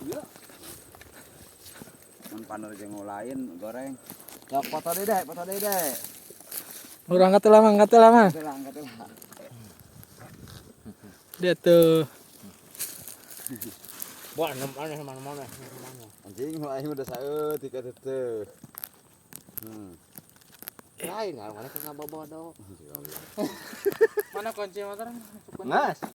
Iya. Panar jeung lain goreng. Ya foto deh, foto deh. Orang kata lama. Angkat lah. Dia tuh. Buat mana. Anjing mulai udah saeut tiga teu. Lain mana kan bodoh. Mana kunci motor? Ngas.